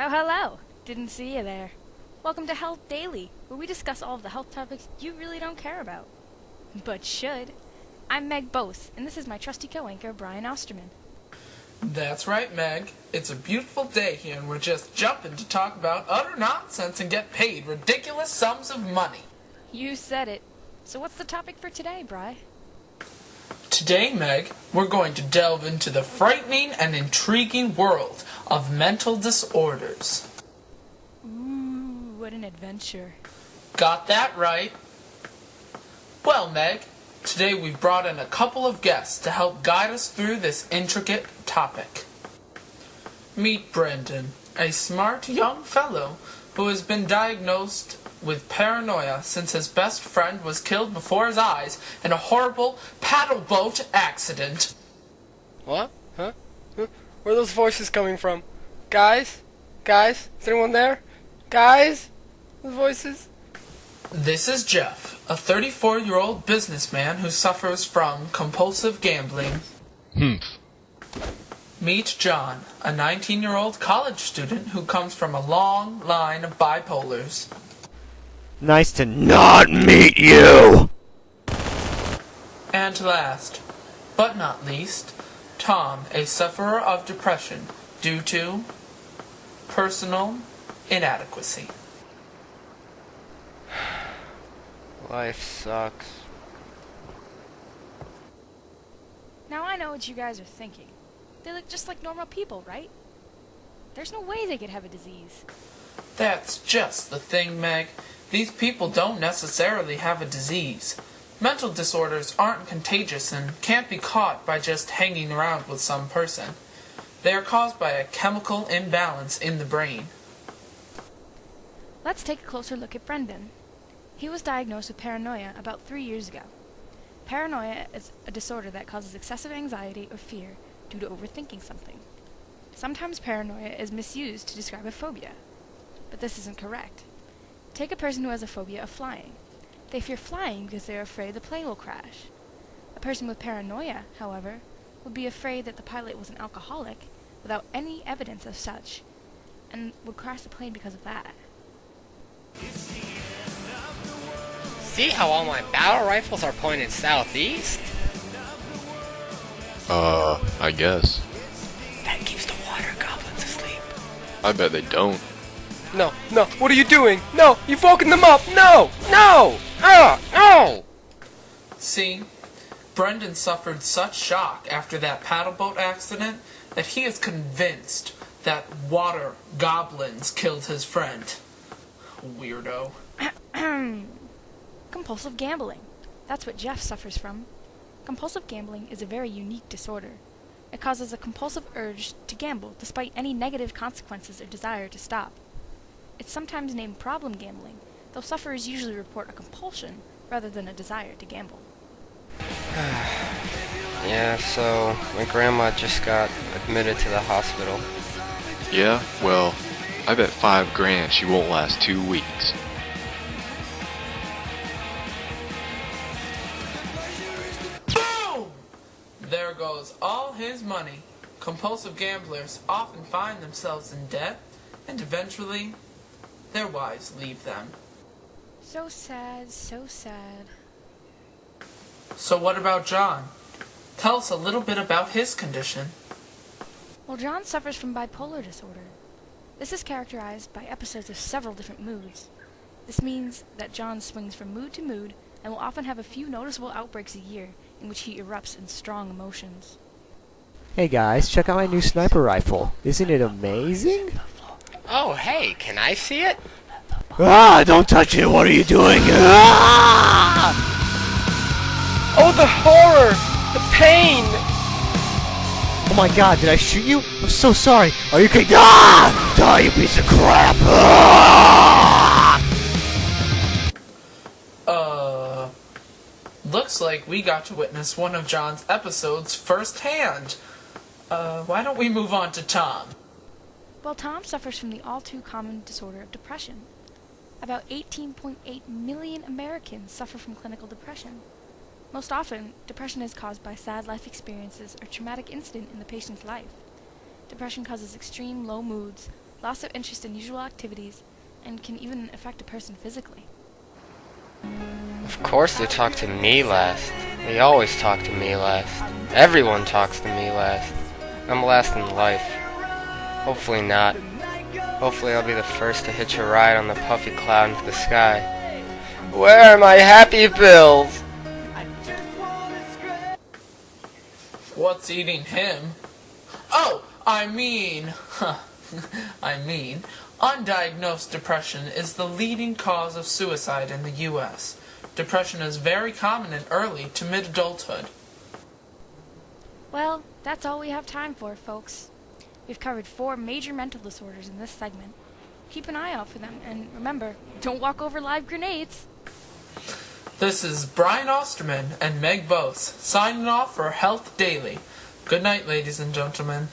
Oh, hello. Didn't see you there. Welcome to Health Daily, where we discuss all of the health topics you really don't care about. But should. I'm Meg Bose, and this is my trusty co-anchor, Bry Austermann. That's right, Meg. It's a beautiful day here, and we're just jumping to talk about utter nonsense and get paid ridiculous sums of money. You said it. So what's the topic for today, Bry? Today, Meg, we're going to delve into the frightening and intriguing world of mental disorders. Ooh, what an adventure. Got that right. Well, Meg, today we've brought in a couple of guests to help guide us through this intricate topic. Meet Brendan, a smart young fellow who has been diagnosed with paranoia since his best friend was killed before his eyes in a horrible paddle boat accident. What? Huh? Where are those voices coming from? Guys? Guys? Is anyone there? Guys? Those voices? This is Jeff, a 34-year-old businessman who suffers from compulsive gambling. Meet John, a 19-year-old college student who comes from a long line of bipolars. Nice to not meet you! And last, but not least, Tom, a sufferer of depression due to personal inadequacy. Life sucks. Now I know what you guys are thinking. They look just like normal people, right? There's no way they could have a disease. That's just the thing, Meg. These people don't necessarily have a disease. Mental disorders aren't contagious and can't be caught by just hanging around with some person. They are caused by a chemical imbalance in the brain. Let's take a closer look at Brendan. He was diagnosed with paranoia about 3 years ago. Paranoia is a disorder that causes excessive anxiety or fear due to overthinking something. Sometimes paranoia is misused to describe a phobia, but this isn't correct. Take a person who has a phobia of flying. They fear flying because they are afraid the plane will crash. A person with paranoia, however, would be afraid that the pilot was an alcoholic without any evidence of such, and would crash the plane because of that. See how all my battle rifles are pointed southeast? I guess. That keeps the water goblins asleep. I bet they don't. No, what are you doing? No, you've woken them up! No! No! No! See, Brendan suffered such shock after that paddle boat accident that he is convinced that water goblins killed his friend. Weirdo. Compulsive gambling. That's what Jeff suffers from. Compulsive gambling is a very unique disorder. It causes a compulsive urge to gamble despite any negative consequences or desire to stop. It's sometimes named problem gambling, though sufferers usually report a compulsion rather than a desire to gamble. Yeah, so my grandma just got admitted to the hospital. Yeah? Well, I bet $5,000 she won't last 2 weeks. Boom! There goes all his money. Compulsive gamblers often find themselves in debt, and eventually, their wives leave them. So sad, so sad. So what about John? Tell us a little bit about his condition. Well, John suffers from bipolar disorder. This is characterized by episodes of several different moods. This means that John swings from mood to mood and will often have a few noticeable outbreaks a year in which he erupts in strong emotions. Hey guys, check out my new sniper rifle. Isn't it amazing? Oh, hey, can I see it? Ah, don't touch it, what are you doing? Ah! Oh, the horror! The pain! Oh my god, did I shoot you? I'm so sorry. Are you kidding? Ah! Die, you piece of crap! Ah! Looks like we got to witness one of John's episodes firsthand. Why don't we move on to Tom? Well, Tom suffers from the all-too-common disorder of depression. About 18.8 million Americans suffer from clinical depression. Most often, depression is caused by sad life experiences or traumatic incident in the patient's life. Depression causes extreme low moods, loss of interest in usual activities, and can even affect a person physically. Of course they talk to me last. They always talk to me last. Everyone talks to me last. I'm last in life. Hopefully not. Hopefully I'll be the first to hitch a ride on the puffy cloud into the sky. Where are my happy pills? What's eating him? Oh, I mean, undiagnosed depression is the leading cause of suicide in the U.S. Depression is very common in early to mid-adulthood. Well, that's all we have time for, folks. We've covered 4 major mental disorders in this segment. Keep an eye out for them, and remember, don't walk over live grenades. This is Bry Austermann and Meg Bose, signing off for Health Daily. Good night, ladies and gentlemen.